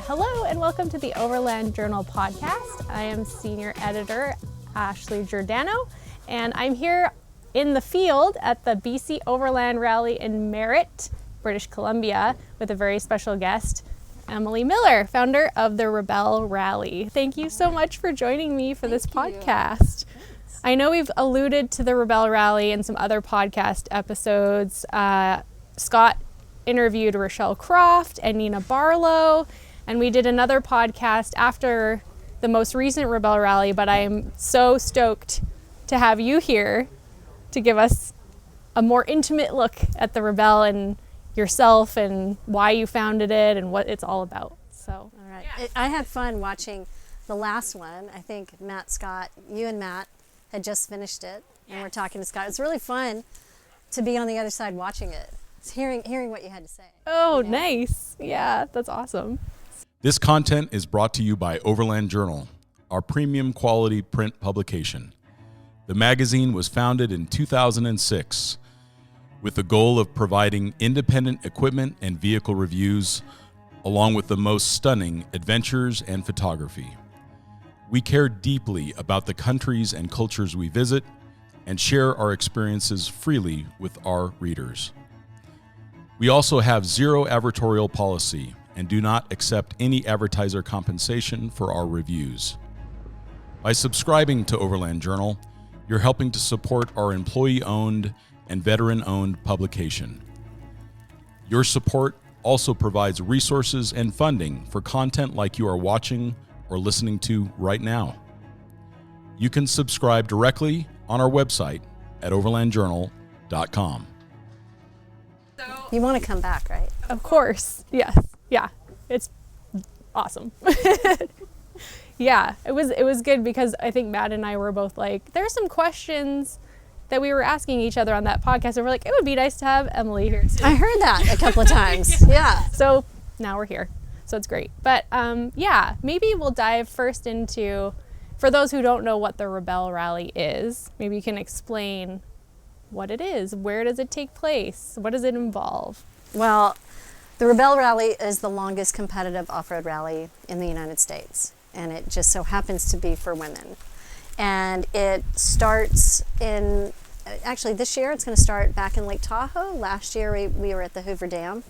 Hello and welcome to the Overland Journal podcast. I am senior editor Ashley Giordano, and I'm here in the field at the BC Overland Rally in Merritt, British Columbia, with a very special guest, Emily Miller, founder of the Rebelle Rally. Thank you so much for joining me for this podcast. I know we've alluded to the Rebelle Rally in some other podcast episodes. Scott interviewed Rochelle Croft and Nina Barlow, and we did another podcast after the most recent Rebelle Rally, but I am so stoked to have you here to give us a more intimate look at the Rebelle and yourself and why you founded it and what it's all about. So, all right. Yeah. I had fun watching the last one. I think Scott, you and Matt had just finished it, and we're talking to Scott. It's really fun to be on the other side watching it. It's hearing what you had to say. Oh, you know? Nice. Yeah, that's awesome. This content is brought to you by Overland Journal, our premium quality print publication. The magazine was founded in 2006 with the goal of providing independent equipment and vehicle reviews, along with the most stunning adventures and photography. We care deeply about the countries and cultures we visit and share our experiences freely with our readers. We also have zero advertorial policy and do not accept any advertiser compensation for our reviews. By subscribing to Overland Journal, you're helping to support our employee-owned and veteran-owned publication. Your support also provides resources and funding for content like you are watching or listening to right now. You can subscribe directly on our website at overlandjournal.com. You want to come back, right? Of course, yes. Yeah, it's awesome. Yeah, it was good because I think Matt and I were both like, there's some questions that we were asking each other on that podcast, and we're like, it would be nice to have Emily here too. I heard that a couple of times. Yeah. So now we're here, so it's great. But yeah, maybe we'll dive first into, for those who don't know what the Rebelle Rally is, maybe you can explain what it is. Where does it take place? What does it involve? Well, the Rebelle Rally is the longest competitive off-road rally in the United States, and it just so happens to be for women. And it starts in, actually this year it's going to start back in Lake Tahoe. Last year we were at the Hoover Dam.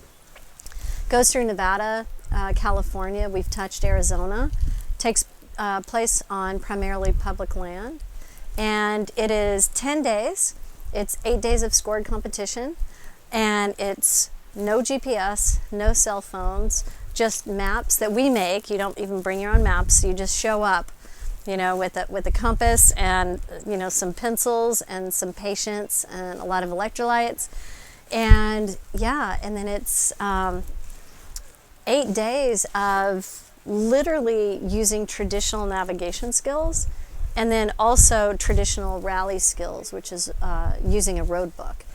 Goes through Nevada, California, we've touched Arizona. Takes place on primarily public land. And it is 10 days. It's 8 days of scored competition, and it's no GPS, no cell phones, just maps that we make. You don't even bring your own maps. You just show up, you know, with a compass and, you know, some pencils and some patience and a lot of electrolytes. And yeah, and then it's 8 days of literally using traditional navigation skills, and then also traditional rally skills, which is using a road book.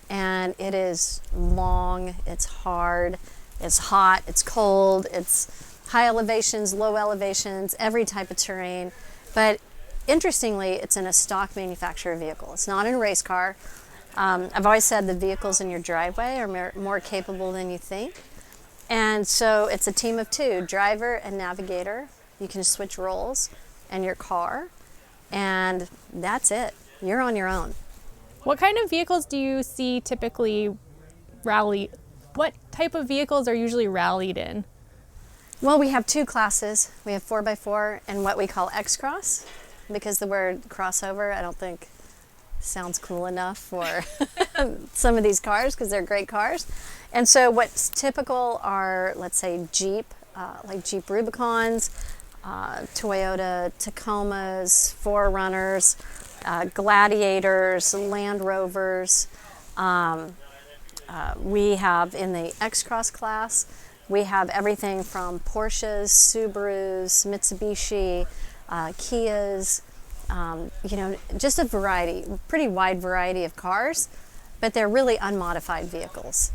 And it is long, it's hard, it's hot, it's cold, it's high elevations, low elevations, every type of terrain. But interestingly, it's in a stock manufacturer vehicle. It's not in a race car. I've always said the vehicles in your driveway are more capable than you think. And so it's a team of two, driver and navigator. You can switch roles, and your car, and that's it. You're on your own. What kind of vehicles do you see typically rally? What type of vehicles are usually rallied in? Well, we have two classes. We have 4x4 and what we call X-Cross, because the word crossover I don't think sounds cool enough for some of these cars, because they're great cars. And so what's typical are, let's say, Jeep, like Jeep Rubicons, Toyota Tacomas, 4Runners, Gladiators, Land Rovers. We have in the X-Cross class, we have everything from Porsches, Subarus, Mitsubishi, Kias, you know, just a variety, pretty wide variety of cars, but they're really unmodified vehicles,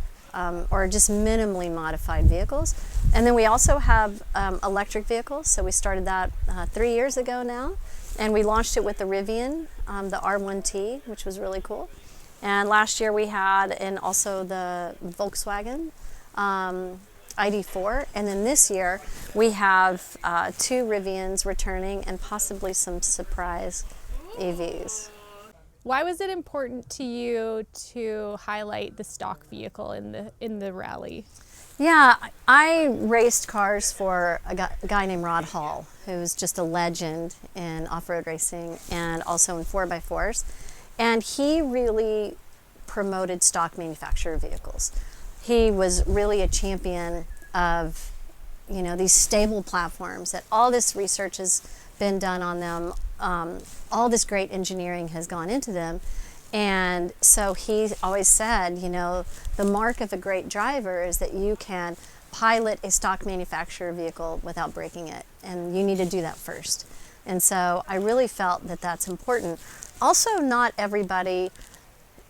or just minimally modified vehicles. And then we also have electric vehicles. So we started that 3 years ago now, and we launched it with the Rivian, the R1T, which was really cool. And last year we had also the Volkswagen ID4, and then this year we have 2 Rivians returning and possibly some surprise EVs. Why was it important to you to highlight the stock vehicle in the rally? Yeah, I raced cars for a guy named Rod Hall, who's just a legend in off-road racing and also in 4x4s. And he really promoted stock manufacturer vehicles. He was really a champion of, you know, these stable platforms, that all this research has been done on them, all this great engineering has gone into them. And so he always said, you know, the mark of a great driver is that you can pilot a stock manufacturer vehicle without breaking it. And you need to do that first. And so I really felt that that's important. Also, not everybody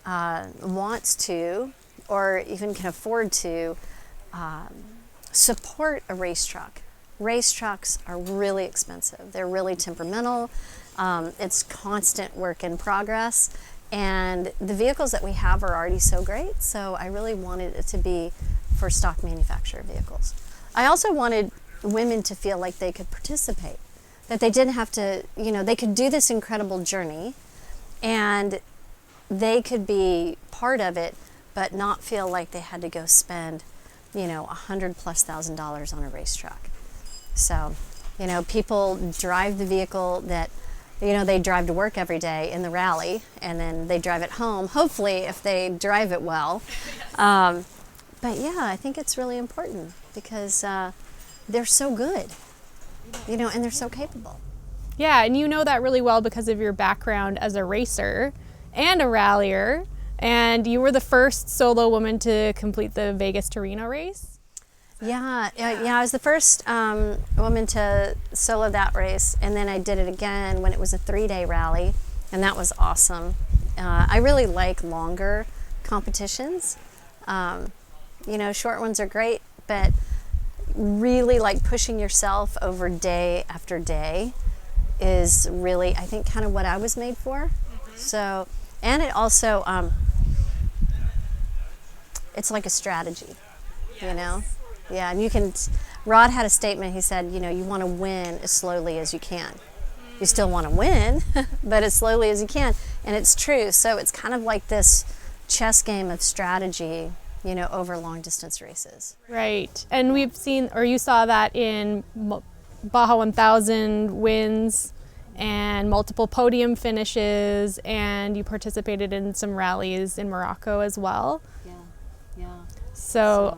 wants to or even can afford to support a race truck. Race trucks are really expensive. They're really temperamental. It's constant work in progress. And the vehicles that we have are already so great, so I really wanted it to be for stock manufacturer vehicles. I also wanted women to feel like they could participate, that they didn't have to, you know, they could do this incredible journey and they could be part of it, but not feel like they had to go spend, you know, $100,000+ on a race truck. So, you know, people drive the vehicle that, you know, they drive to work every day in the rally, and then they drive it home, hopefully, if they drive it well. But yeah, I think it's really important because they're so good, you know, and they're so capable. Yeah, and you know that really well because of your background as a racer and a rallier, and you were the first solo woman to complete the Vegas to Reno race. Yeah, I was the first woman to solo that race, and then I did it again when it was a 3-day rally, and that was awesome. I really like longer competitions. You know, short ones are great, but really like pushing yourself over day after day is really, I think, kind of what I was made for. Mm-hmm. So, and it also, it's like a strategy, yes. You know? Yeah, and you can, Rod had a statement, he said, you know, you want to win as slowly as you can. You still want to win, but as slowly as you can. And it's true. So it's kind of like this chess game of strategy, you know, over long distance races. Right. And we've seen, or you saw that in Baja 1000 wins and multiple podium finishes, and you participated in some rallies in Morocco as well. Yeah. So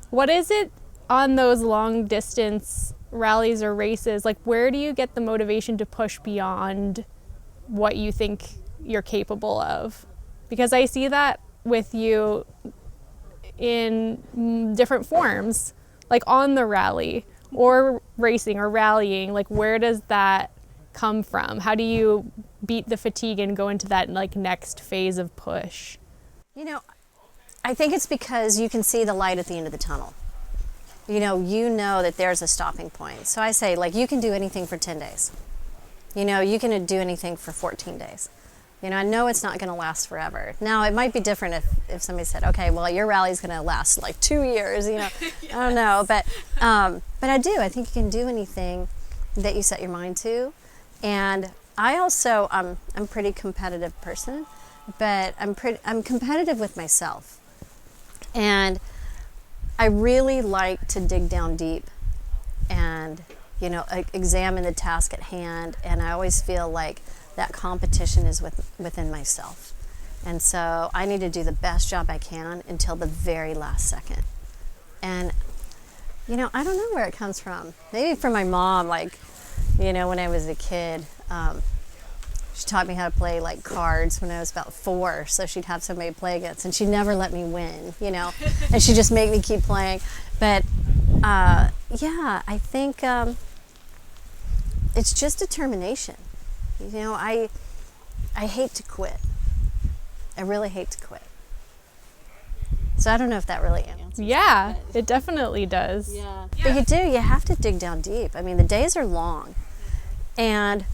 what is it on those long distance rallies or races? Like, where do you get the motivation to push beyond what you think you're capable of? Because I see that with you in different forms, like on the rally or racing or rallying. Like, where does that come from? How do you beat the fatigue and go into that like next phase of push? You know, I think it's because you can see the light at the end of the tunnel. You know that there's a stopping point. So I say, like, you can do anything for 10 days. You know, you can do anything for 14 days. You know, I know it's not going to last forever. Now, it might be different if somebody said, okay, well, your rally's going to last like 2 years, you know. Yes. I don't know, but I do. I think you can do anything that you set your mind to. And I also, I'm a pretty competitive person, but I'm competitive with myself. And I really like to dig down deep and, you know, examine the task at hand. And I always feel like that competition is within myself. And so I need to do the best job I can until the very last second. And, you know, I don't know where it comes from. Maybe from my mom, like, you know, when I was a kid. She taught me how to play like cards when I was about 4, so she'd have somebody to play against, and she'd never let me win, you know, and she'd just make me keep playing. But yeah, I think it's just determination. You know, I hate to quit. I really hate to quit. So I don't know if that really answers. Yeah, it definitely does. Yeah. But you have to dig down deep. I mean, the days are long, and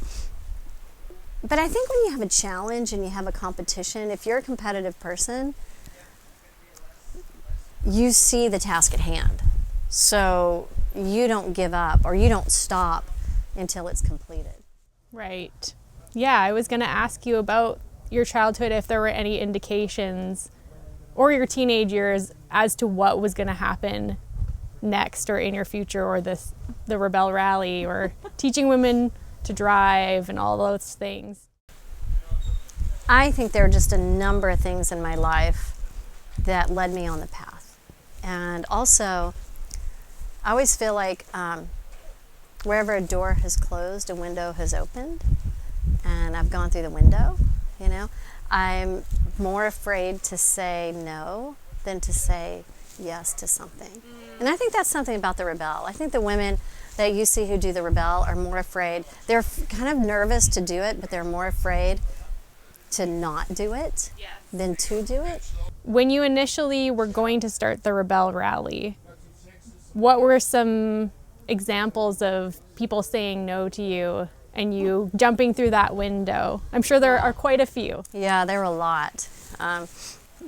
But I think when you have a challenge and you have a competition, if you're a competitive person, you see the task at hand. So you don't give up or you don't stop until it's completed. Right. Yeah, I was going to ask you about your childhood, if there were any indications, or your teenage years, as to what was going to happen next or in your future, or the Rebelle Rally, or teaching women to drive and all those things. I think there are just a number of things in my life that led me on the path. And also, I always feel like wherever a door has closed, a window has opened, and I've gone through the window, you know. I'm more afraid to say no than to say yes to something. And I think that's something about the Rebelle. I think the women that you see who do the Rebelle are more afraid. They're kind of nervous to do it, but they're more afraid to not do it than to do it. When you initially were going to start the Rebelle Rally, what were some examples of people saying no to you and you jumping through that window? I'm sure there are quite a few. Yeah, there were a lot.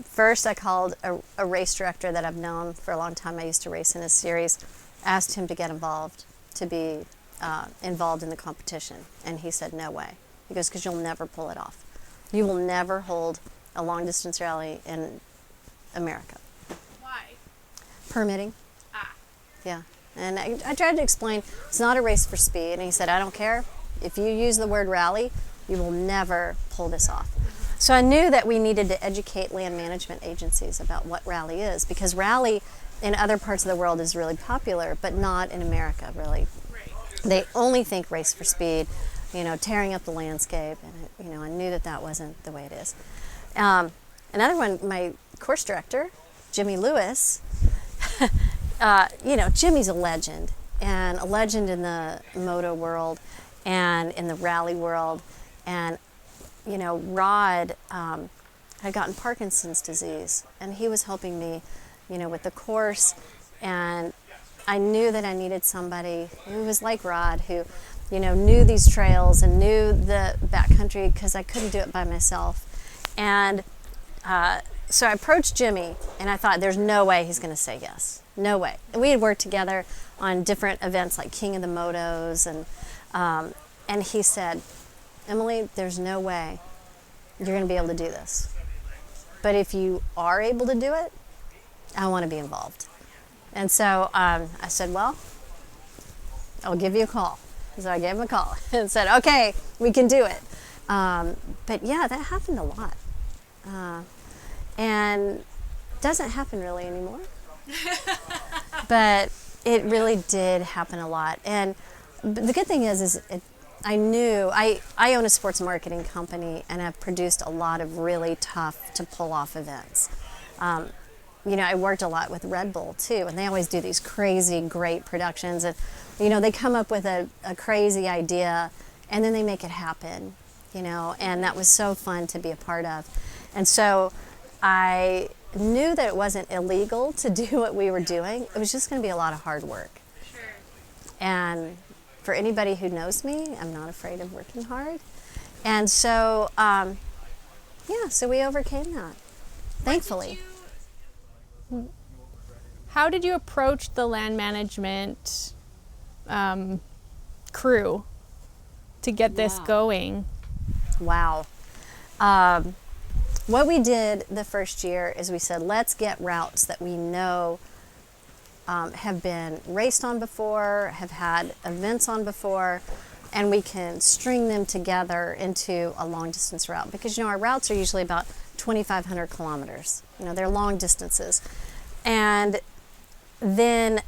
First, I called a race director that I've known for a long time. I used to race in his series, asked him to get involved, to be involved in the competition. And he said, no way. He goes, because you'll never pull it off. You will never hold a long distance rally in America. Why? Permitting. Yeah. And I tried to explain, it's not a race for speed. And he said, I don't care. If you use the word rally, you will never pull this off. So I knew that we needed to educate land management agencies about what rally is, because rally in other parts of the world is really popular, but not in America, really. They only think race for speed, you know, tearing up the landscape. And, you know, I knew that that wasn't the way it is. Another one, my course director, Jimmy Lewis, you know, Jimmy's a legend, and a legend in the moto world and in the rally world. And, you know, Rod had gotten Parkinson's disease, and he was helping me, you know, with the course. And I knew that I needed somebody who was like Rod, who, you know, knew these trails and knew the backcountry, because I couldn't do it by myself. And so I approached Jimmy, and I thought, there's no way he's going to say yes. No way. And we had worked together on different events like King of the Motos, and he said, Emily, there's no way you're going to be able to do this. But if you are able to do it, I want to be involved. And so I said, well, I'll give you a call. So I gave him a call and said, okay, we can do it. But yeah, that happened a lot. And doesn't happen really anymore. But it really did happen a lot. And the good thing is I knew, I own a sports marketing company, and I've produced a lot of really tough to pull off events. You know, I worked a lot with Red Bull too, and they always do these crazy great productions, and you know, they come up with a crazy idea and then they make it happen, you know, and that was so fun to be a part of. And so I knew that it wasn't illegal to do what we were doing. It was just going to be a lot of hard work. Sure. And for anybody who knows me, I'm not afraid of working hard. And so, yeah, so we overcame that, thankfully. How did you approach the land management crew to get this going? Wow. What we did the first year is we said, let's get routes that we know have been raced on before, have had events on before, and we can string them together into a long distance route. Because, you know, our routes are usually about 2,500 kilometers. You know, they're long distances. And then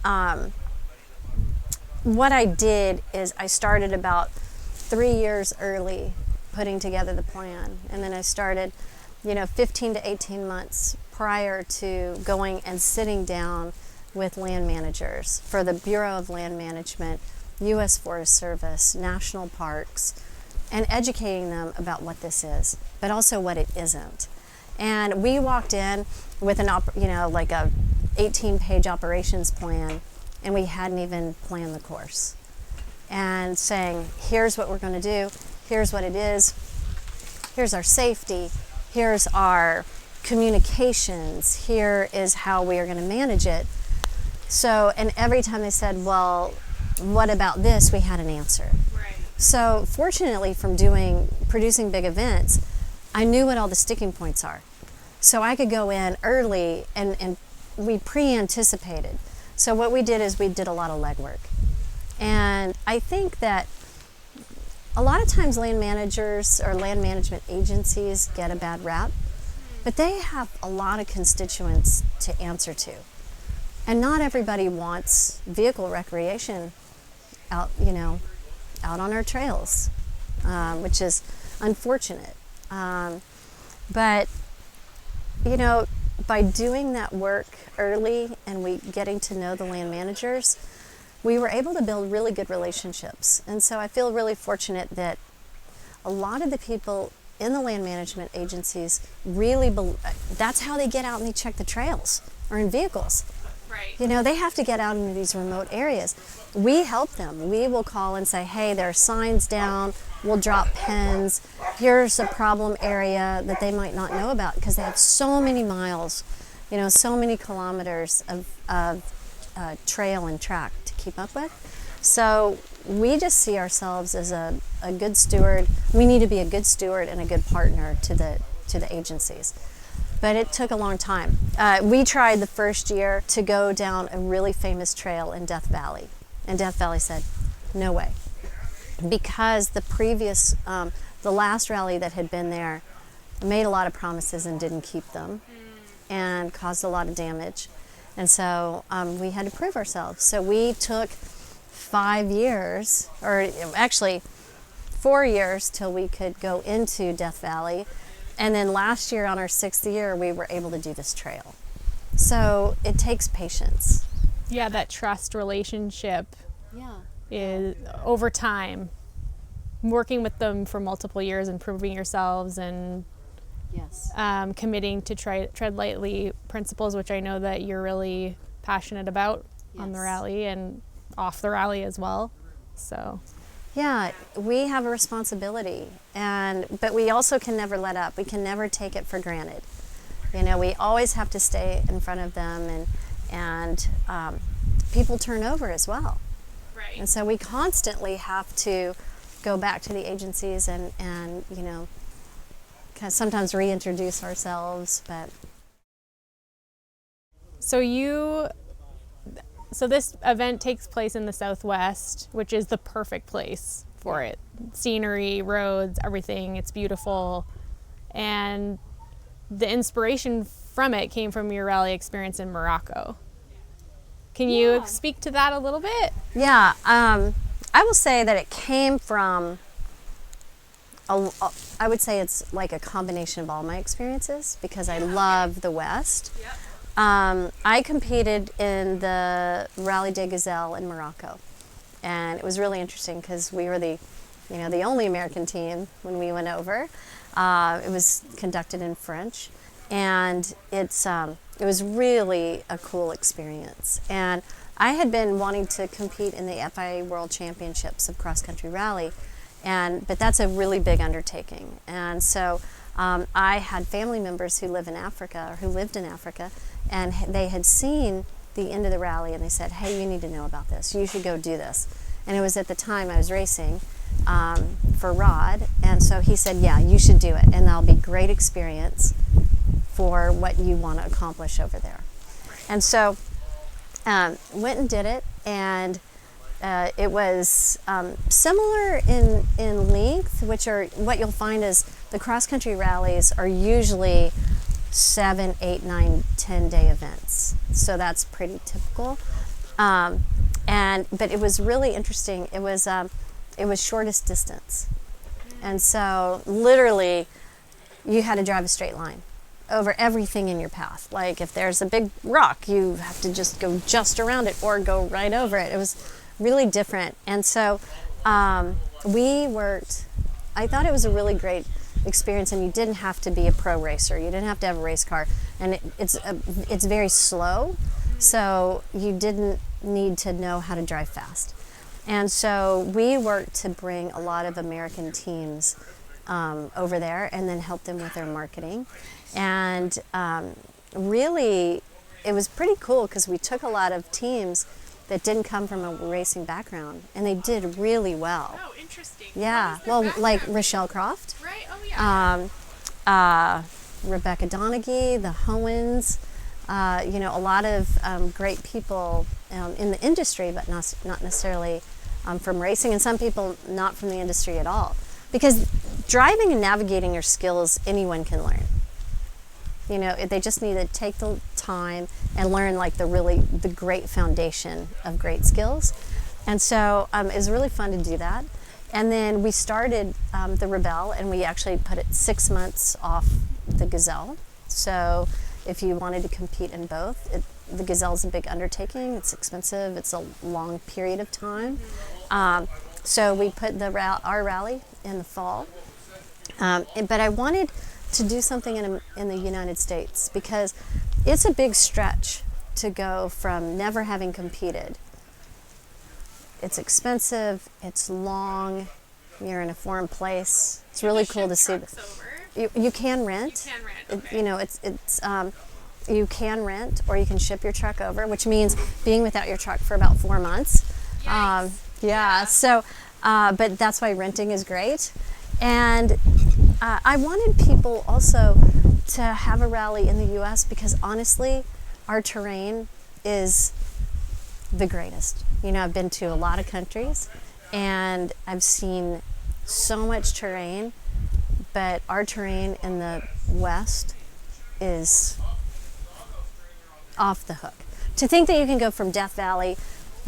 what I did is I started about 3 years early putting together the plan. And then I started, you know, 15 to 18 months prior to going and sitting down with land managers for the Bureau of Land Management, U.S. Forest Service, national parks, and educating them about what this is, but also what it isn't. And we walked in with like a 18-page operations plan, and we hadn't even planned the course. And saying, here's what we're going to do, here's what it is, here's our safety, here's our communications, here is how we are going to manage it. So, and every time they said, well, what about this, we had an answer. Right. So fortunately, from producing big events, I knew what all the sticking points are. So I could go in early and we pre-anticipated. So what we did is we did a lot of legwork. And I think that a lot of times land managers or land management agencies get a bad rap, but they have a lot of constituents to answer to. And not everybody wants vehicle recreation out, out on our trails, which is unfortunate. But, by doing that work early and we getting to know the land managers, we were able to build really good relationships. And so I feel really fortunate that a lot of the people in the land management agencies really, that's how they get out and they check the trails or in vehicles. Right. They have to get out into these remote areas. We help them. We will call and say, hey, there are signs down. We'll drop pens. Here's a problem area that they might not know about because they have so many miles, so many kilometers of trail and track to keep up with. So we just see ourselves as a good steward. We need to be a good steward and a good partner to the agencies. But it took a long time. We tried the first year to go down a really famous trail in Death Valley. And Death Valley said, no way. Because the last rally that had been there made a lot of promises and didn't keep them and caused a lot of damage. And so we had to prove ourselves. So we took 5 years, or actually 4 years till we could go into Death Valley. And then last year, on our 6th year, we were able to do this trail. So it takes patience. Yeah, that trust relationship Yeah. is over time. Working with them for multiple years and proving yourselves and Yes. committing to tread lightly principles, which I know that you're really passionate about on the Yes. rally and off the rally as well. So. Yeah, we have a responsibility, but we also can never let up. We can never take it for granted. We always have to stay in front of them, and people turn over as well. Right. And so we constantly have to go back to the agencies and kind of sometimes reintroduce ourselves. But So this event takes place in the Southwest, which is the perfect place for it. Scenery, roads, everything, it's beautiful. And the inspiration from it came from your rally experience in Morocco. Can you speak to that a little bit? yeah, I will say that it came from, I would say it's like a combination of all my experiences because I love the West. Yep. I competed in the Rally des Gazelles in Morocco, and it was really interesting because we were the only American team when we went over. It was conducted in French, and it was really a cool experience. And I had been wanting to compete in the FIA World Championships of Cross Country Rally, but that's a really big undertaking. And so I had family members who lived in Africa, and they had seen the end of the rally, and they said, hey, you need to know about this. You should go do this. And it was at the time I was racing for Rod, and so he said, yeah, you should do it, and that'll be great experience for what you want to accomplish over there. And so went and did it, and it was similar in length, which are what you'll find is the cross-country rallies are usually 7, 8, 9, 10-day events. So that's pretty typical. But it was really interesting. It was shortest distance. And so literally you had to drive a straight line over everything in your path. Like if there's a big rock, you have to just go just around it or go right over it. It was really different. And so we worked, I thought it was a really great experience, and you didn't have to be a pro racer. You didn't have to have a race car, and it's very slow, so you didn't need to know how to drive fast. And so we worked to bring a lot of American teams over there, and then help them with their marketing. And really, it was pretty cool because we took a lot of teams that didn't come from a racing background, and they did really well. Oh, interesting. Yeah, well, like Rochelle Croft, Right. Oh, yeah. Rebecca Donaghy, the Howens, a lot of great people in the industry, but not necessarily from racing, and some people not from the industry at all. Because driving and navigating your skills, anyone can learn. They just need to take the time and learn like the great foundation of great skills. And so it was really fun to do that. And then we started the Rebelle, and we actually put it 6 months off the Gazelle. So if you wanted to compete in both, the Gazelle is a big undertaking. It's expensive. It's a long period of time. So we put our rally in the fall. But I wanted to do something in the United States because it's a big stretch to go from never having competed. It's expensive, it's long, you're in a foreign place. It's really cool to see. You can rent. You can rent. Okay. You can rent, or you can ship your truck over, which means being without your truck for about 4 months. Yeah. So, but that's why renting is great. And I wanted people also to have a rally in the U.S. because honestly, our terrain is the greatest. I've been to a lot of countries and I've seen so much terrain, but our terrain in the West is off the hook. To think that you can go from Death Valley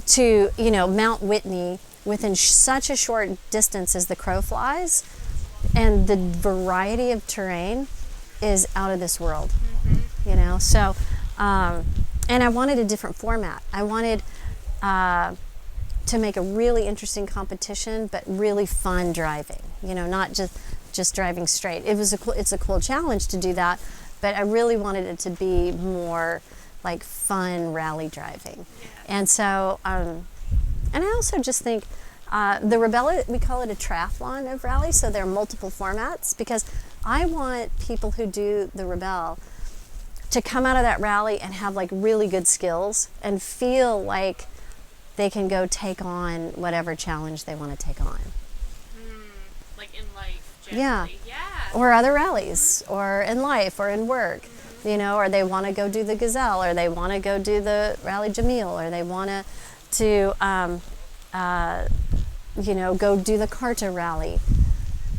to, Mount Whitney within such a short distance as the crow flies, and the variety of terrain is out of this world. So and I wanted a different format. I wanted to make a really interesting competition, but really fun driving, not just driving straight. It's a cool challenge to do that, but I really wanted it to be more like fun rally driving. And so and I also just think the Rebelle, we call it a triathlon of rally, so there are multiple formats, because I want people who do the Rebelle to come out of that rally and have like really good skills and feel like they can go take on whatever challenge they want to take on. Like in life, generally. Yeah. Or other rallies, or in life, or in work. Or they want to go do the Gazelle, or they want to go do the Rally Jamil, or they want to go do the Carta Rally.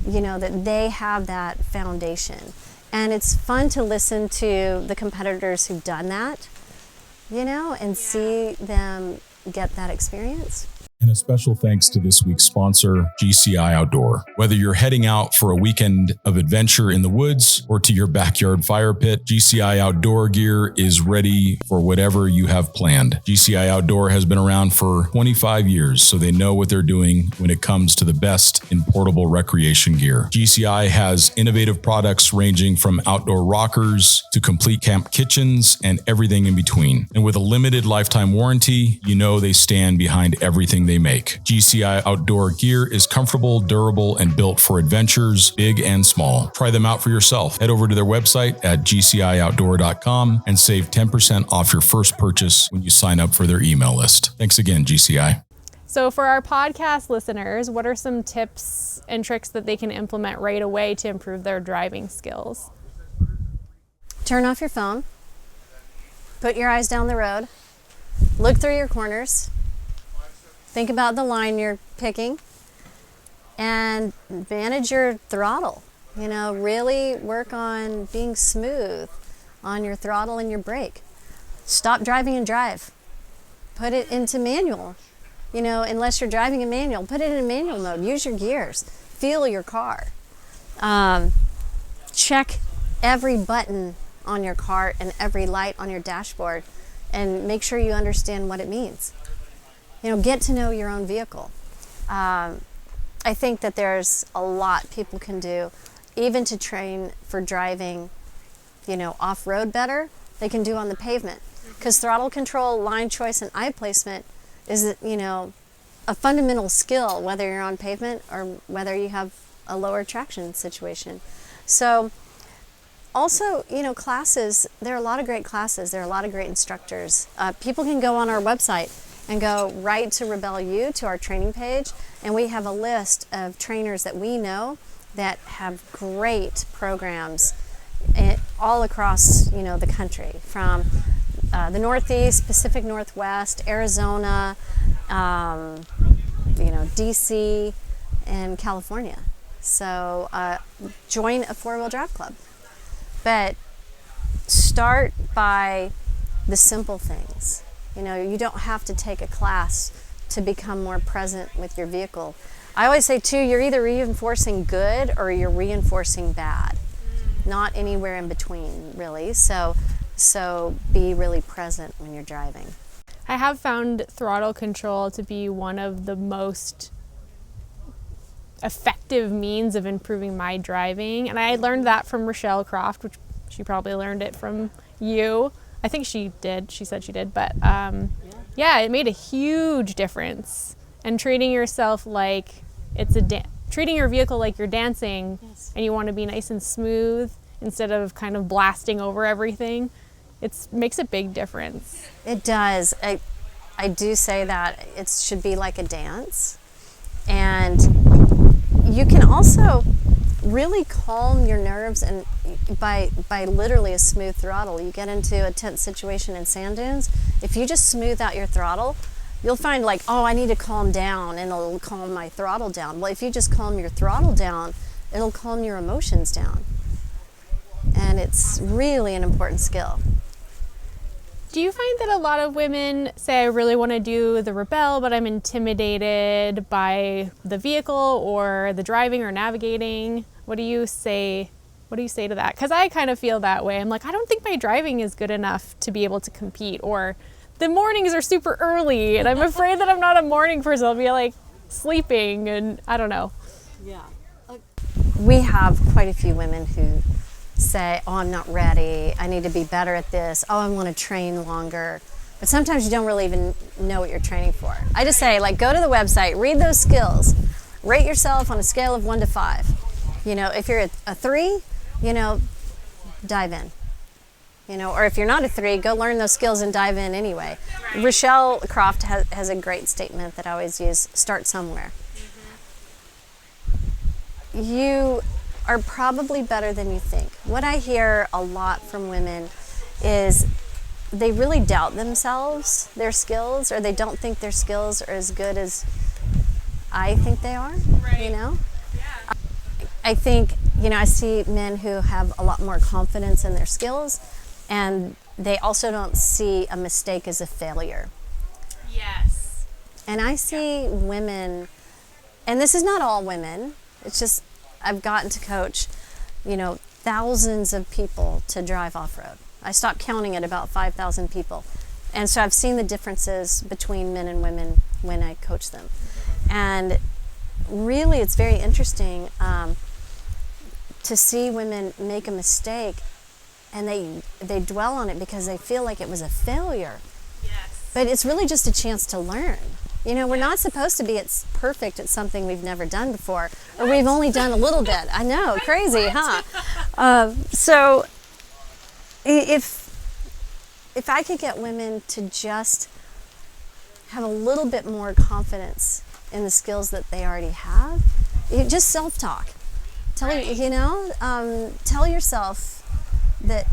That they have that foundation. And it's fun to listen to the competitors who've done that, and see them get that experience. And a special thanks to this week's sponsor, GCI Outdoor. Whether you're heading out for a weekend of adventure in the woods or to your backyard fire pit, GCI Outdoor gear is ready for whatever you have planned. GCI Outdoor has been around for 25 years, so they know what they're doing when it comes to the best in portable recreation gear. GCI has innovative products ranging from outdoor rockers to complete camp kitchens and everything in between. And with a limited lifetime warranty, they stand behind everything they make. GCI Outdoor gear is comfortable, durable, and built for adventures, big and small. Try them out for yourself. Head over to their website at gcioutdoor.com and save 10% off your first purchase when you sign up for their email list. Thanks again, GCI. So for our podcast listeners, what are some tips and tricks that they can implement right away to improve their driving skills? Turn off your phone. Put your eyes down the road. Look through your corners. Think about the line you're picking and manage your throttle. Really work on being smooth on your throttle and your brake. Stop driving and drive. Put it into manual. Unless you're driving in manual, put it in manual mode. Use your gears. Feel your car. Check every button on your car and every light on your dashboard and make sure you understand what it means. Get to know your own vehicle. I think that there's a lot people can do, even to train for driving, off-road better, they can do on the pavement. Because throttle control, line choice, and eye placement is, a fundamental skill, whether you're on pavement or whether you have a lower traction situation. So also, classes, there are a lot of great classes. There are a lot of great instructors. People can go on our website and go right to Rebelle U, to our training page, and we have a list of trainers that we know that have great programs all across, the country, from the Northeast, Pacific Northwest, Arizona, DC, and California. So join a four-wheel drive club. But start by the simple things. You don't have to take a class to become more present with your vehicle. I always say, too, you're either reinforcing good or you're reinforcing bad. Not anywhere in between, really. So be really present when you're driving. I have found throttle control to be one of the most effective means of improving my driving. And I learned that from Rochelle Croft, which she probably learned it from you. I think she did. She said she did. But yeah, it made a huge difference. And treating yourself like treating your vehicle like you're dancing, yes, and you want to be nice and smooth instead of kind of blasting over everything. It makes a big difference. It does. I do say that it should be like a dance. And you can also really calm your nerves and by literally a smooth throttle. You get into a tense situation in sand dunes, if you just smooth out your throttle, you'll find I need to calm down, and it'll calm my throttle down. Well, if you just calm your throttle down, it'll calm your emotions down. And it's really an important skill. Do you find that a lot of women say, I really want to do the Rebelle, but I'm intimidated by the vehicle or the driving or navigating? What do you say? What do you say to that? Because I kind of feel that way. I'm like, I don't think my driving is good enough to be able to compete, or the mornings are super early and I'm afraid that I'm not a morning person. I'll be like sleeping, and I don't know. Yeah. We have quite a few women who say, oh, I'm not ready, I need to be better at this, oh, I want to train longer. But sometimes you don't really even know what you're training for. I just say, go to the website, read those skills, rate yourself on a scale of 1 to 5. If you're a 3, dive in. Or if you're not a 3, go learn those skills and dive in anyway. Right. Rochelle Croft has a great statement that I always use: start somewhere. Mm-hmm. You are probably better than you think. What I hear a lot from women is they really doubt themselves, their skills, or they don't think their skills are as good as I think they are. Right. Yeah. I think, I see men who have a lot more confidence in their skills, and they also don't see a mistake as a failure. Yes. And I see women, and this is not all women, it's just I've gotten to coach, thousands of people to drive off-road. I stopped counting at about 5,000 people. And so I've seen the differences between men and women when I coach them. And really, it's very interesting to see women make a mistake and they dwell on it because they feel like it was a failure. Yes. But it's really just a chance to learn. We're not supposed to be perfect at something we've never done before, or we've only done a little bit. I know, crazy, huh? So if I could get women to just have a little bit more confidence in the skills that they already have, just self-talk. Tell yourself that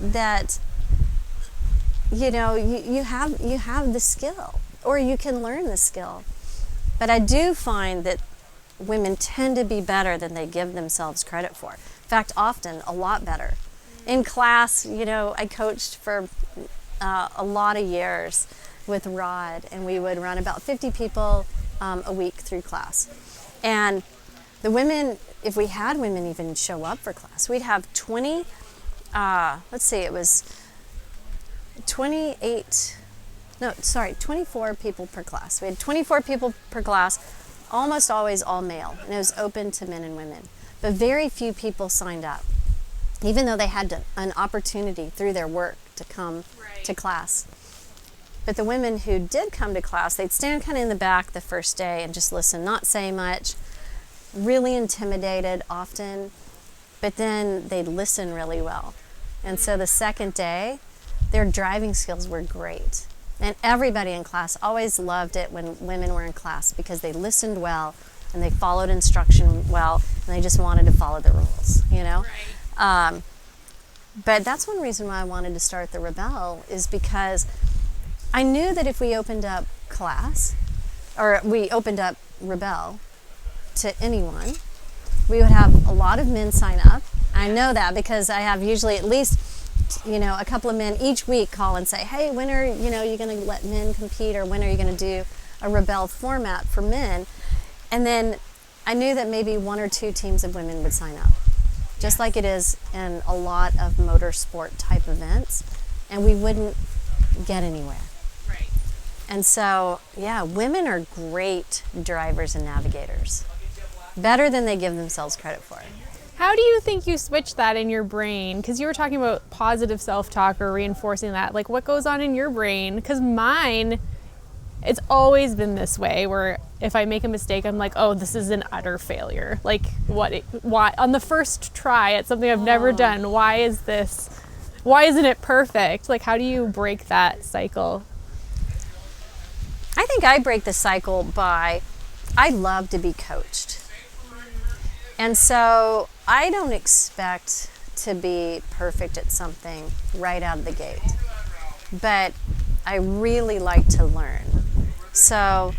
you have the skill, or you can learn the skill. But I do find that women tend to be better than they give themselves credit for. In fact, often a lot better. In class, I coached for a lot of years with Rod, and we would run about 50 people a week through class. And the women, if we had women even show up for class, we'd have 24 people per class. We had 24 people per class, almost always all male, and it was open to men and women. But very few people signed up, even though they had an opportunity through their work to come to class. But the women who did come to class, they'd stand kind of in the back the first day and just listen, not say much. really intimidated often, but then they'd listen really well. And so the second day, their driving skills were great. And everybody in class always loved it when women were in class because they listened well and they followed instruction well and they just wanted to follow the rules, you know? Right. But that's one reason why I wanted to start the Rebelle, is because I knew that if we opened up class, or we opened up Rebelle to anyone, we would have a lot of men sign up. I know that because I have usually at least, you know, a couple of men each week call and say, hey, when are, you know, you going to let men compete, or when are you going to do a Rebelle format for men? And then I knew that maybe 1 or 2 teams of women would sign up, just like it is in a lot of motorsport type events, and we wouldn't get anywhere. Right. And so, yeah, women are great drivers and navigators, better than they give themselves credit for. How do you think you switched that in your brain? Because you were talking about positive self-talk or reinforcing that. Like, what goes on in your brain? Because mine, it's always been this way, where if I make a mistake, I'm like, oh, this is an utter failure. Like, why on the first try at something I've never done, why isn't it perfect? Like, how do you break that cycle? I think I break the cycle by, I love to be coached. And so I don't expect to be perfect at something right out of the gate, but I really like to learn. So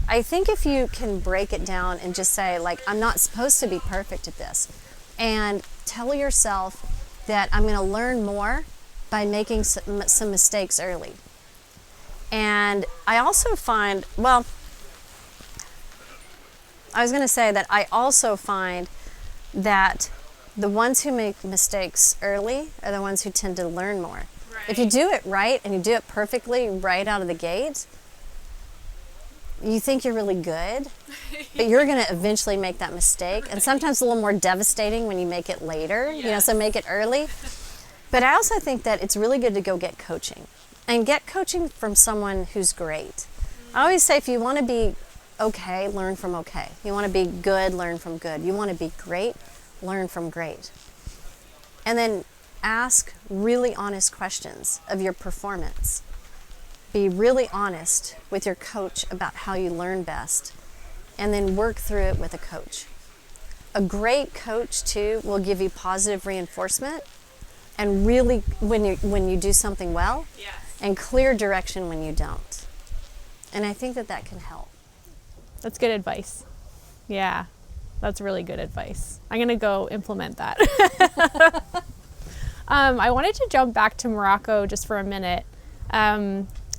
I think if you can break it down and just say, like, I'm not supposed to be perfect at this, and tell yourself that I'm going to learn more by making some mistakes early. And I also find, well, I was going to say that I also find that the ones who make mistakes early are the ones who tend to learn more. Right. If you do it right and you do it perfectly right out of the gate, you think you're really good, but you're going to eventually make that mistake. And sometimes a little more devastating when you make it later, you know, so make it early. But I also think that it's really good to go get coaching, and get coaching from someone who's great. I always say, if you want to be okay, learn from okay. You want to be good, learn from good. You want to be great, learn from great. And then ask really honest questions of your performance. Be really honest with your coach about how you learn best, and then work through it with a coach. A great coach, too, will give you positive reinforcement, and really, when you do something well, and clear direction when you don't. And I think that can help. That's good advice. Yeah, that's really good advice. I'm going to go implement that. I wanted to jump back to Morocco just for a minute.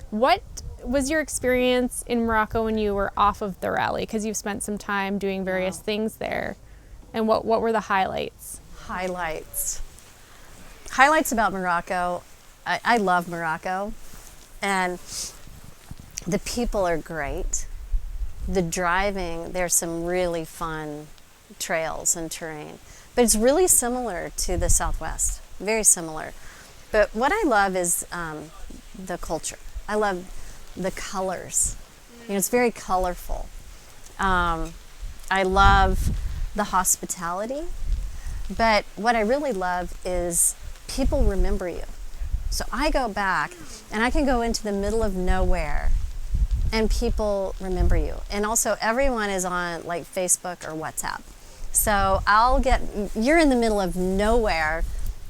What was your experience in Morocco when you were off of the rally? Because you've spent some time doing various things there. And what were the highlights? Highlights about Morocco. I love Morocco. And the people are great. The driving, there's some really fun trails and terrain. But it's really similar to the Southwest, very similar. But what I love is the culture. I love the colors. You know, it's very colorful. I love the hospitality. But what I really love is people remember you. So I go back and I can go into the middle of nowhere and people remember you. And also everyone is on like Facebook or WhatsApp. So you're in the middle of nowhere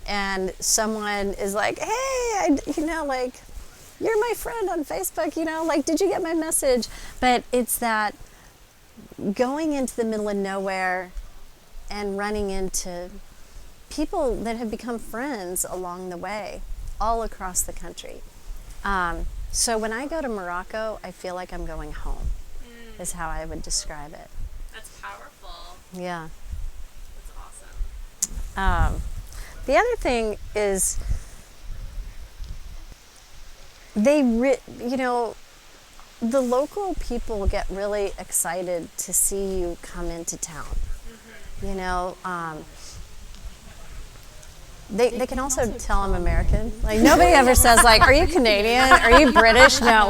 and someone is like, hey, you're my friend on Facebook, did you get my message? But it's that going into the middle of nowhere and running into people that have become friends along the way, all across the country. So when I go to Morocco, I feel like I'm going home, is how I would describe it. That's powerful. Yeah. That's awesome. The other thing is, the local people get really excited to see you come into town. Mm-hmm. They can also tell I'm American. Like, nobody ever says, like, are you Canadian? Are you British? No,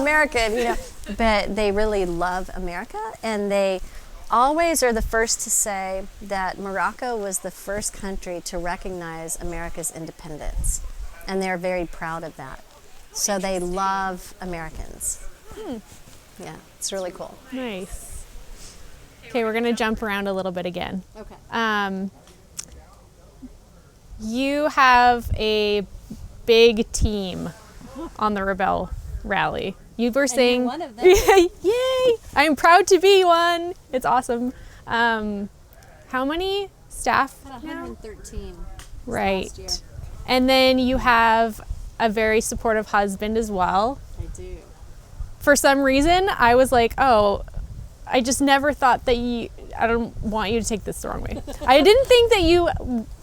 American, But they really love America, and they always are the first to say that Morocco was the first country to recognize America's independence, and they're very proud of that. So they love Americans. Yeah, it's really cool. Nice. Okay, we're gonna jump around a little bit again. Okay. You have a big team on the Rebelle Rally. You were saying, one of them. Yay! I'm proud to be one. It's awesome. How many staff now? 113. Right. Last year. And then you have a very supportive husband as well. I do. For some reason, I was like, oh, I just never thought that I don't want you to take this the wrong way. I didn't think that you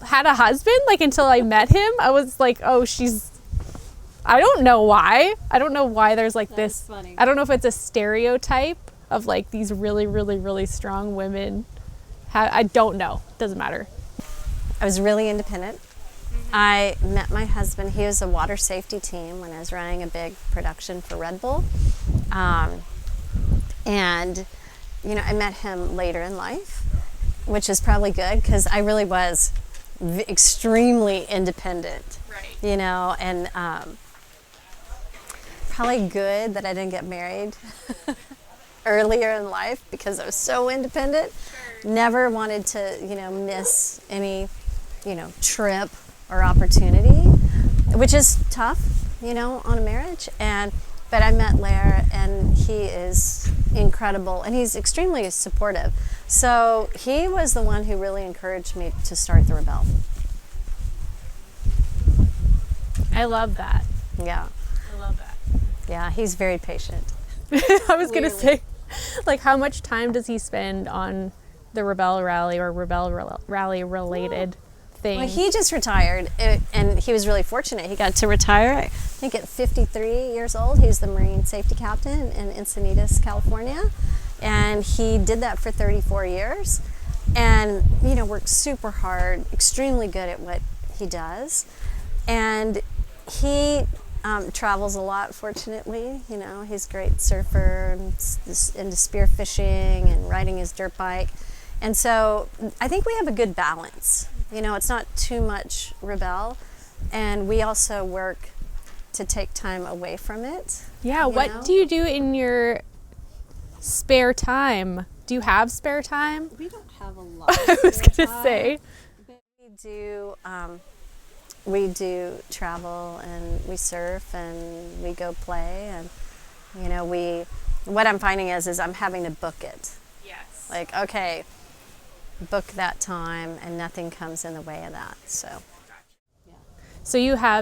had a husband, like, until I met him. I was like, oh, I don't know why. I don't know why there's like this. Funny. I don't know if it's a stereotype of like these really, really, really strong women. I don't know. Doesn't matter. I was really independent. I met my husband. He was a water safety team when I was running a big production for Red Bull. And, you know, I met him later in life, which is probably good because I really was extremely independent. Right. You know, and probably good that I didn't get married earlier in life because I was so independent. Sure. Never wanted to, you know, miss any, you know, trip or opportunity, which is tough, you know, on a marriage. But I met Lair, and he is incredible, and he's extremely supportive. So he was the one who really encouraged me to start the Rebelle. I love that. Yeah. I love that. Yeah, he's very patient. I was going to say, like, how much time does he spend on the Rebelle Rally or Rebelle Rally related things? Well, he just retired, and he was really fortunate. He got to retire, I think, at 53 years old. He's the Marine Safety Captain in Encinitas, California, and he did that for 34 years and, you know, worked super hard, extremely good at what he does. And he travels a lot, fortunately. You know, he's a great surfer and into spear fishing and riding his dirt bike. And so I think we have a good balance. You know, it's not too much Rebelle, and we also work to take time away from it. Yeah, what do you do in your spare time? Do you have spare time? We don't have a lot of I was spare going to say. But we do travel, and we surf, and we go play, and, you know, what I'm finding is I'm having to book it. Yes. Like, okay, book that time, and nothing comes in the way of that. So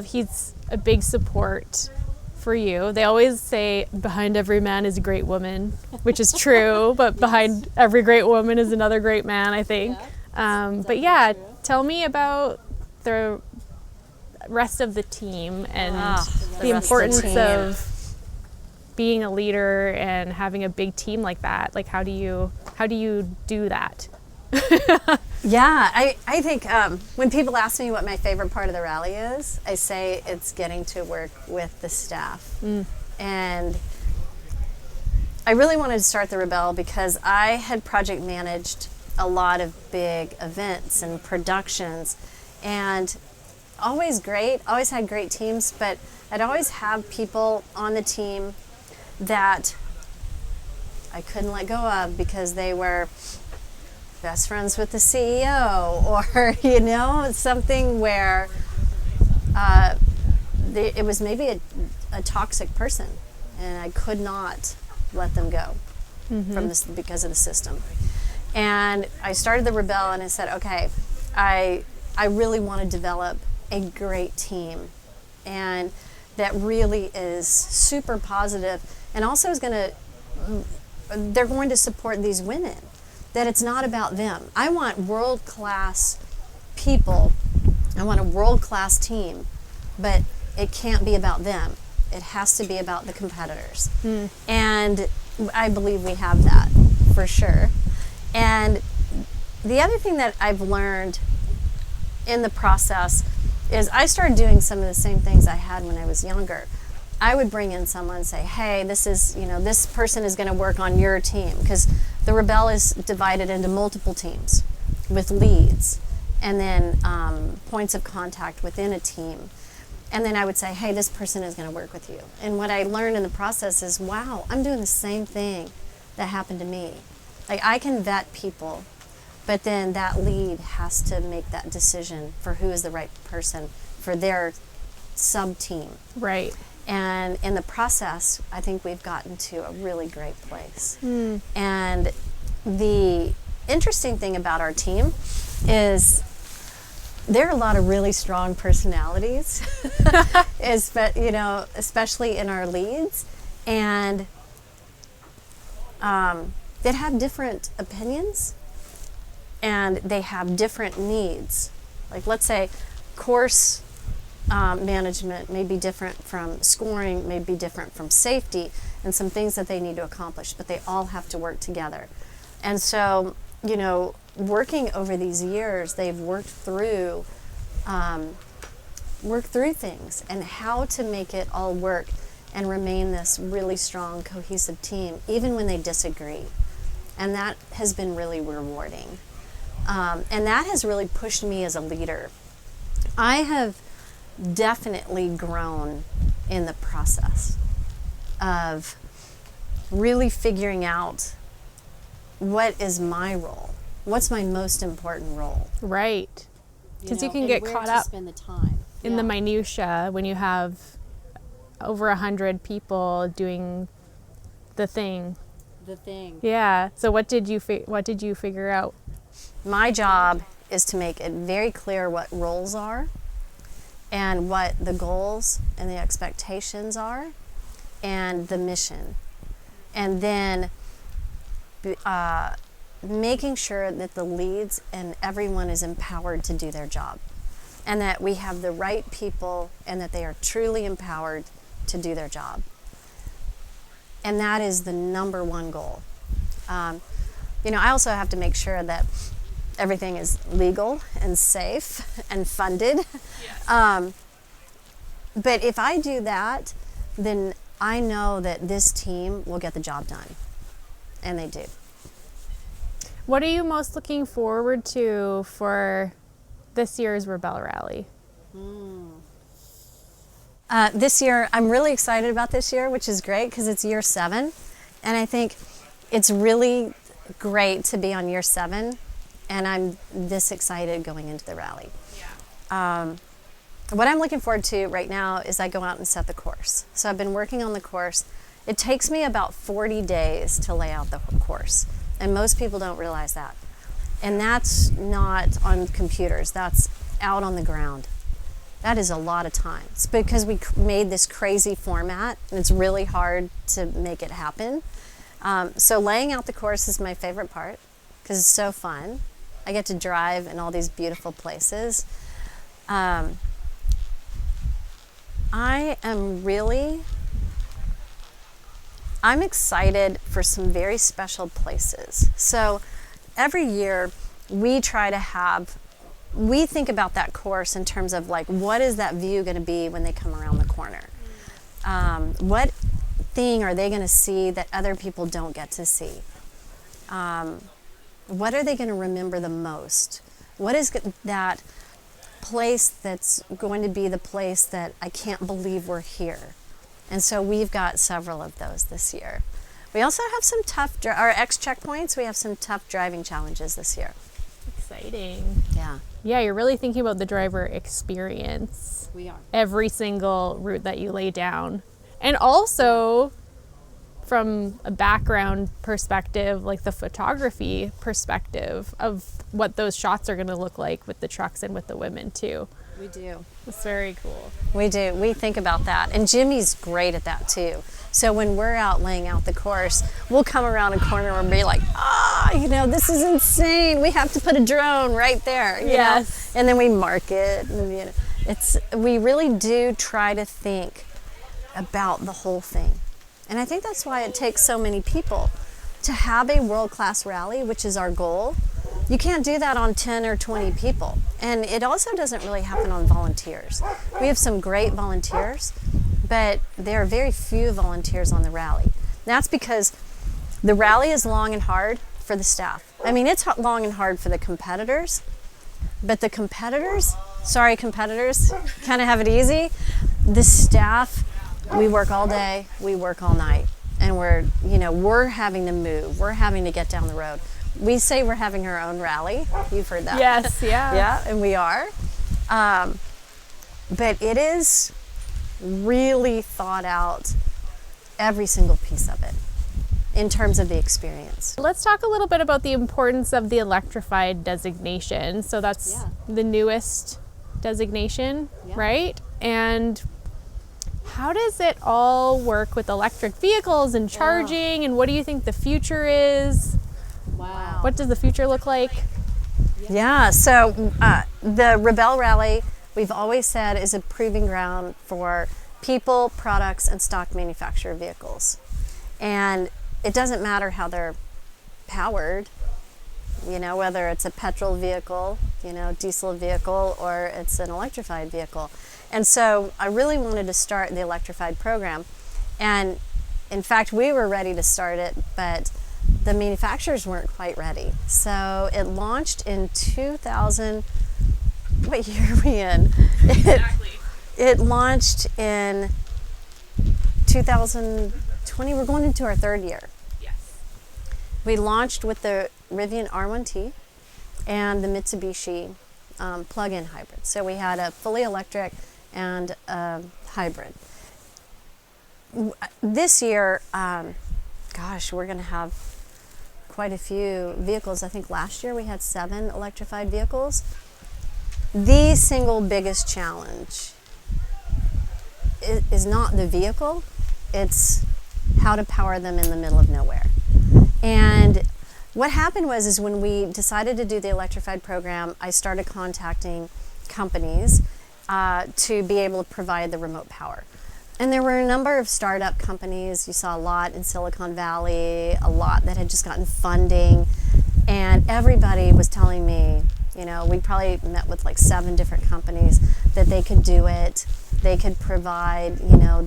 he's a big support for you. They always say behind every man is a great woman, which is true, but yes, behind every great woman is another great man, I think. Yeah, but yeah, true. Tell me about the rest of the team and the importance of being a leader and having a big team like that. Like, how do you do that? Yeah, I think when people ask me what my favorite part of the rally is, I say it's getting to work with the staff. And I really wanted to start the Rebelle because I had project managed a lot of big events and productions, and always had great teams, but I'd always have people on the team that I couldn't let go of because they were best friends with the CEO, or, you know, something where it was maybe a toxic person, and I could not let them go from this because of the system. And I started the Rebelle, and I said, okay, I really want to develop a great team, and that really is super positive, and also they're going to support these women. That it's not about them. I want world-class people. I want a world-class team, but it can't be about them. It has to be about the competitors. And I believe we have that for sure. And the other thing that I've learned in the process is I started doing some of the same things I had when I was younger. I would bring in someone and say, hey, this person is going to work on your team, because the Rebelle is divided into multiple teams with leads and then points of contact within a team. And then I would say, hey, this person is going to work with you. And what I learned in the process is, wow, I'm doing the same thing that happened to me. Like, I can vet people, but then that lead has to make that decision for who is the right person for their sub-team. Right. And in the process, I think we've gotten to a really great place. And the interesting thing about our team is there are a lot of really strong personalities, especially in our leads, and that have different opinions, and they have different needs. Like, let's say course management may be different from scoring, may be different from safety, and some things that they need to accomplish, but they all have to work together. And so, working over these years, they've worked through things and how to make it all work and remain this really strong, cohesive team, even when they disagree. And that has been really rewarding. And that has really pushed me as a leader. I have definitely grown in the process of really figuring out what is my role. What's my most important role? Right. Because you can get caught up spend the time in the minutia when you have over 100 people doing the thing. Yeah. So what did you figure out? My job is to make it very clear what roles are and what the goals and the expectations are and the mission. And then making sure that the leads and everyone is empowered to do their job, and that we have the right people and that they are truly empowered to do their job. And that is the number one goal. I also have to make sure that everything is legal and safe and funded. Yes. But if I do that, then I know that this team will get the job done. And they do. What are you most looking forward to for this year's Rebelle Rally? This year, I'm really excited about this year, which is great because it's year 7. And I think it's really great to be on year 7. And I'm this excited going into the rally. Yeah. What I'm looking forward to right now is I go out and set the course. So I've been working on the course. It takes me about 40 days to lay out the course. And most people don't realize that. And that's not on computers. That's out on the ground. That is a lot of time. It's because we made this crazy format, and it's really hard to make it happen. So laying out the course is my favorite part because it's so fun. I get to drive in all these beautiful places. I'm excited for some very special places. So every year we think about that course in terms of like, what is that view going to be when they come around the corner? What thing are they going to see that other people don't get to see? What are they going to remember the most? What is that place that's going to be the place that I can't believe we're here? And so we've got several of those this year. We also have some tough, our X checkpoints, we have some tough driving challenges this year. Exciting. Yeah. Yeah, you're really thinking about the driver experience. We are. Every single route that you lay down. And also, from a background perspective, like the photography perspective of what those shots are going to look like with the trucks and with the women too. We do. It's very cool. We do. We think about that. And Jimmy's great at that too. So when we're out laying out the course, we'll come around a corner and be like, this is insane. We have to put a drone right there. You know? And then we mark it. And, we really do try to think about the whole thing. And I think that's why it takes so many people to have a world-class rally, which is our goal. You can't do that on 10 or 20 people. And it also doesn't really happen on volunteers. We have some great volunteers, but there are very few volunteers on the rally. That's because the rally is long and hard for the staff. I mean, it's long and hard for the competitors, but the competitors, sorry competitors, kind of have it easy. The staff, we work all day, we work all night, and we're having to move, we're having to get down the road. We say we're having our own rally. You've heard that. Yes, yeah. Yeah, and we are. But it is really thought out, every single piece of it, in terms of the experience. Let's talk a little bit about the importance of the electrified designation. So that's the newest designation, right? And how does it all work with electric vehicles and charging? And what do you think the future is? Wow. What does the future look like? Yeah, so the Rebelle Rally, we've always said, is a proving ground for people, products, and stock manufacturer vehicles. And it doesn't matter how they're powered, whether it's a petrol vehicle, diesel vehicle, or it's an electrified vehicle. And so I really wanted to start the electrified program. And in fact, we were ready to start it, but the manufacturers weren't quite ready. So it launched in 2000, what year are we in? Exactly. It launched in 2020. We're going into our third year. Yes. We launched with the Rivian R1T and the Mitsubishi plug-in hybrid. So we had a fully electric and a hybrid. This year, we're going to have quite a few vehicles. I think last year we had 7 electrified vehicles. The single biggest challenge is not the vehicle, it's how to power them in the middle of nowhere. And what happened was when we decided to do the electrified program, I started contacting companies to be able to provide the remote power. And there were a number of startup companies. You saw a lot in Silicon Valley, a lot that had just gotten funding, and everybody was telling me, we probably met with like 7 different companies, that they could do it, they could provide,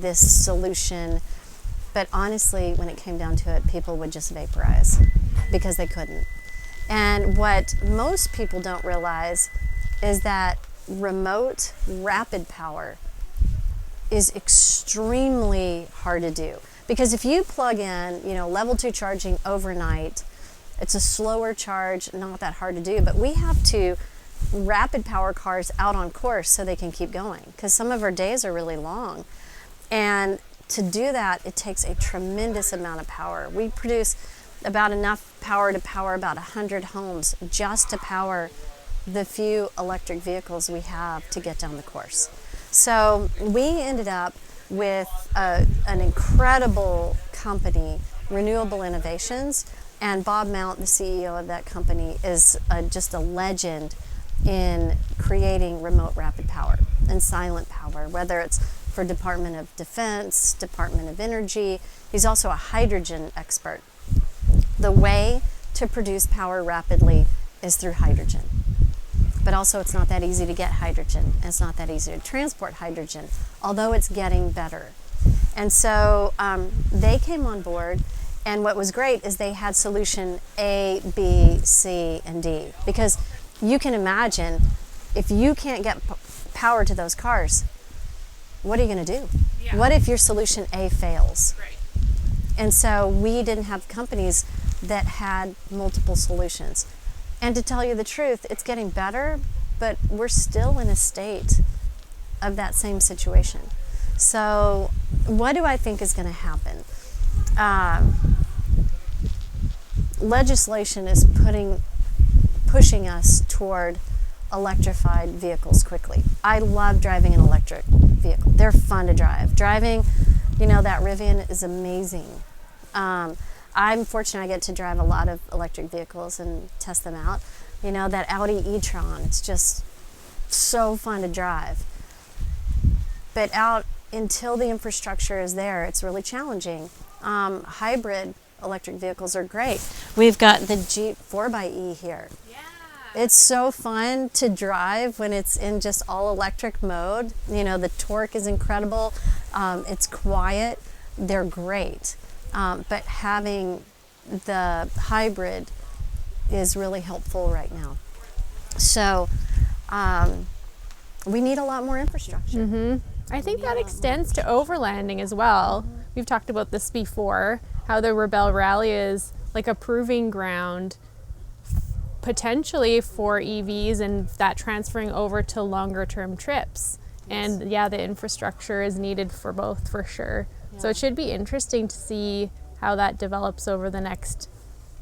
this solution. But honestly, when it came down to it, people would just vaporize because they couldn't. And what most people don't realize is that remote rapid power is extremely hard to do. Because if you plug in, level 2 charging overnight, it's a slower charge, not that hard to do, but we have to rapid power cars out on course so they can keep going, because some of our days are really long. And to do that, it takes a tremendous amount of power. We produce about enough power to power about 100 homes just to power the few electric vehicles we have to get down the course. So we ended up with an incredible company, Renewable Innovations, and Bob Mount, the CEO of that company, is just a legend in creating remote rapid power and silent power, whether it's for Department of Defense, Department of Energy. He's also a hydrogen expert. The way to produce power rapidly is through hydrogen. But also it's not that easy to get hydrogen, and it's not that easy to transport hydrogen, although it's getting better. And so they came on board, and what was great is they had solution A, B, C, and D. Because you can imagine, if you can't get power to those cars, what are you going to do? Yeah. What if your solution A fails? Right. And so we didn't have companies that had multiple solutions. And to tell you the truth, it's getting better, but we're still in a state of that same situation. So what do I think is going to happen? Legislation is pushing us toward electrified vehicles quickly. I love driving an electric vehicle. They're fun to drive. Driving, that Rivian is amazing. I'm fortunate I get to drive a lot of electric vehicles and test them out. That Audi e-tron, it's just so fun to drive. But out until the infrastructure is there, it's really challenging. Hybrid electric vehicles are great. We've got the Jeep 4xe here. Yeah. It's so fun to drive when it's in just all electric mode. You know, the torque is incredible. It's quiet. They're great. But having the hybrid is really helpful right now. So we need a lot more infrastructure. I think that extends to overlanding as well. We've talked about this before, how the Rebelle Rally is like a proving ground potentially for EVs and that transferring over to longer term trips. And yeah, the infrastructure is needed for both for sure. So it should be interesting to see how that develops over the next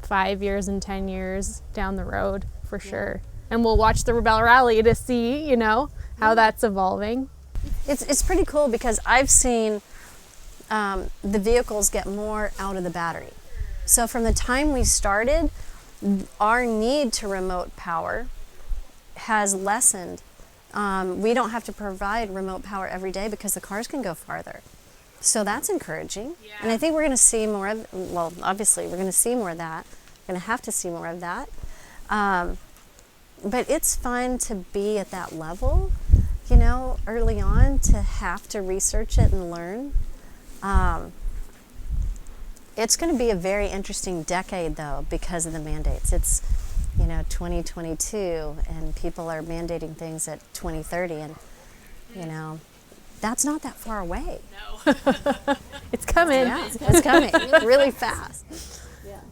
5 years and 10 years down the road for sure. And we'll watch the Rebelle Rally to see, you know, how that's evolving. It's pretty cool because I've seen the vehicles get more out of the battery. So from the time we started, our need to remote power has lessened. We don't have to provide remote power every day because the cars can go farther. So that's encouraging. Yeah. And I think we're going to see more of, well, obviously we're going to see more of that. We're going to have to see more of that. But it's fun to be at that level, you know, early on, to have to research it and learn. It's going to be a very interesting decade, though, because of the mandates. It's, you know, 2022, and people are mandating things at 2030, and, you know, that's not that far away. No. It's coming. Yeah, it's coming really fast.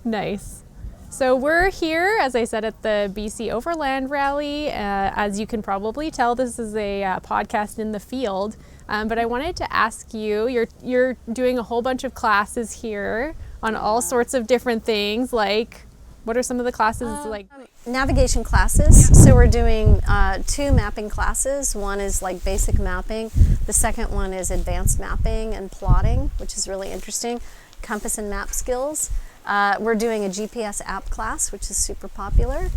Nice. So we're here, as I said, at the BC Overland Rally. As you can probably tell, this is a podcast in the field. But I wanted to ask you, you're doing a whole bunch of classes here on all sorts of different things. Like, what are some of the classes like? Navigation classes. So we're doing 2 mapping classes. One is like basic mapping. The second one is advanced mapping and plotting, which is really interesting. Compass and map skills. We're doing a GPS app class, which is super popular.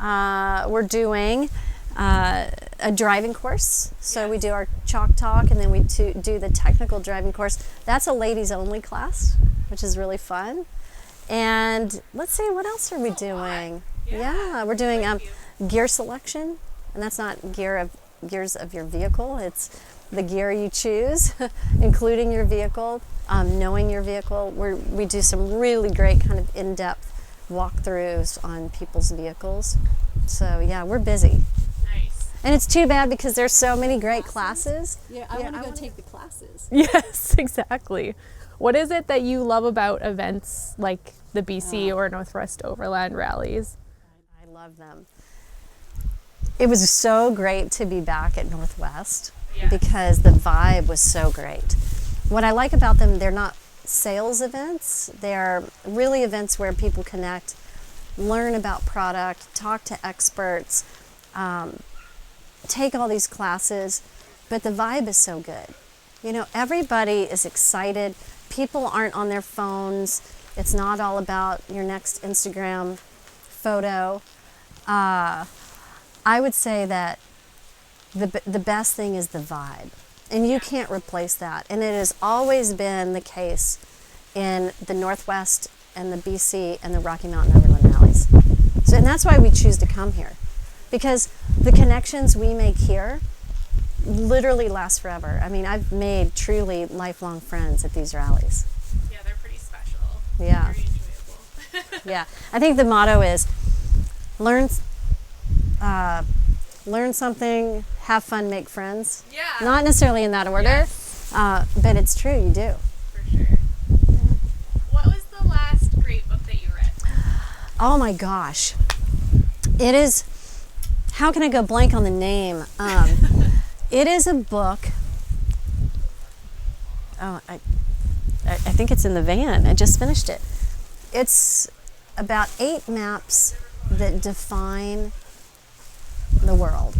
We're doing a driving course. So we do our chalk talk, and then we do the technical driving course. That's a ladies only class, which is really fun. And let's see, what else are we doing? Yeah, we're doing gear selection, and that's not gears of your vehicle. It's the gear you choose, including your vehicle, knowing your vehicle. We do some really great kind of in-depth walkthroughs on people's vehicles. So yeah, we're busy. Nice. And it's too bad because there's so many great classes. Yeah, I want to go take the classes. Yes, exactly. What is it that you love about events like the BC or Northwest Overland rallies? I love them. It was so great to be back at Northwest because the vibe was so great. What I like about them, they're not sales events. They're really events where people connect, learn about product, talk to experts, take all these classes, but the vibe is so good. You know, everybody is excited. People aren't on their phones. It's not all about your next Instagram photo. I would say that the best thing is the vibe, and you can't replace that. And it has always been the case in the Northwest and the BC and the Rocky Mountain Overland rallies. So, and that's why we choose to come here, because the connections we make here literally last forever. I mean, I've made truly lifelong friends at these rallies. Yeah, they're pretty special. Yeah. Very enjoyable. Yeah, I think the motto is learn something, have fun, make friends. Yeah. Not necessarily in that order, but it's true, you do. For sure. What was the last great book that you read? Oh my gosh. It is, how can I go blank on the name? It is a book. Oh, I think it's in the van. I just finished it. It's about 8 maps that define the world.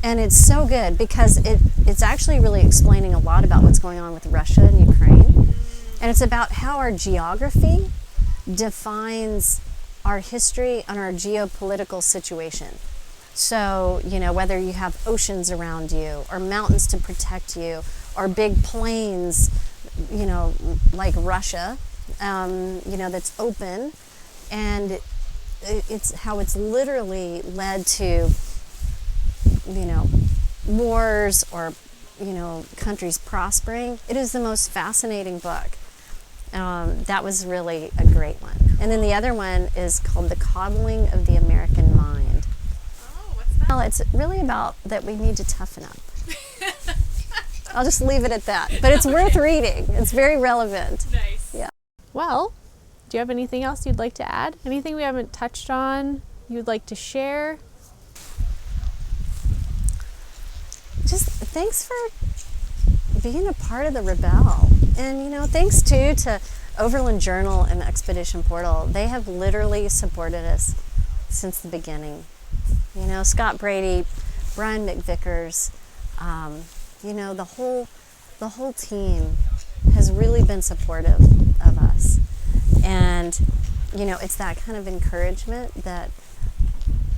And it's so good because it's actually really explaining a lot about what's going on with Russia and Ukraine. And it's about how our geography defines our history and our geopolitical situation. So, you know, whether you have oceans around you or mountains to protect you or big plains, you know, like Russia, you know, that's open. And it's literally led to, you know, wars or, you know, countries prospering. It is the most fascinating book. That was really a great one. And then the other one is called The Coddling of the American Mind. Oh, what's that? Well, it's really about that we need to toughen up. I'll just leave it at that. But it's worth reading. It's very relevant. Nice. Yeah. Well, do you have anything else you'd like to add? Anything we haven't touched on you'd like to share? Just thanks for being a part of the Rebelle. And, you know, thanks too to Overland Journal and Expedition Portal. They have literally supported us since the beginning. You know, Scott Brady, Brian McVickers, you know, the whole team has really been supportive of us. And, you know, it's that kind of encouragement that,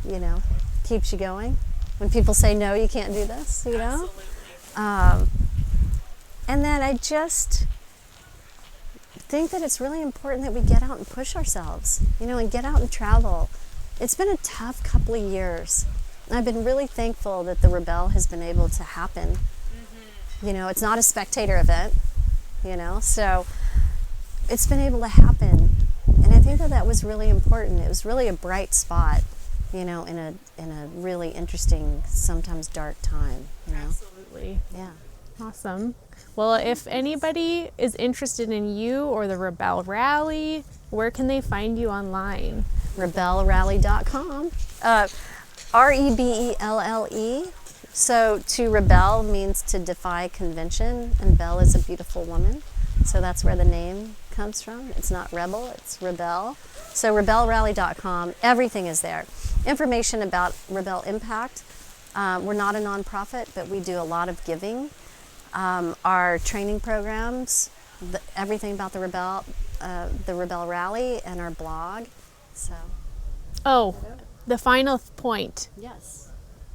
you know, keeps you going. When people say, no, you can't do this, you know? And then I just think that it's really important that we get out and push ourselves, you know, and get out and travel. It's been a tough couple of years. I've been really thankful that the Rebelle has been able to happen. Mm-hmm. You know, it's not a spectator event, you know, so it's been able to happen. And I think that that was really important. It was really a bright spot, you know, in a really interesting, sometimes dark time, you know. Absolutely. Yeah. Awesome. Well, if anybody is interested in you or the Rebelle Rally, where can they find you online? RebelleRally.com. Rebelle. So to rebel means to defy convention, and Belle is a beautiful woman. So that's where the name comes from. It's not rebel, it's rebel. So RebelleRally.com, everything is there. Information about Rebelle Impact. We're not a nonprofit, but we do a lot of giving. Our training programs, everything about the Rebelle Rally, and our blog. So. Oh, the final point. Yes.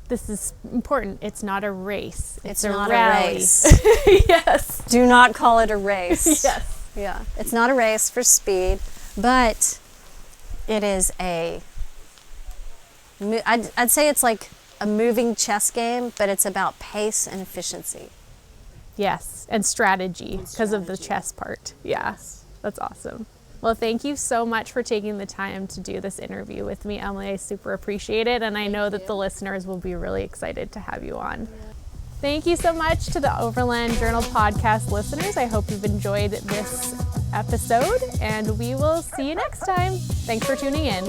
This is important. It's not a race. It's a not rally. a race. Yes. Do not call it a race. Yes. Yeah. It's not a race for speed, but it is I'd say it's like a moving chess game, but it's about pace and efficiency. Yes, and strategy because of the chess part. Yeah, that's awesome. Well, thank you so much for taking the time to do this interview with me, Emily. I super appreciate it, and I know that the listeners will be really excited to have you on. Thank you so much to the Overland Journal podcast listeners. I hope you've enjoyed this episode, and we will see you next time. Thanks for tuning in.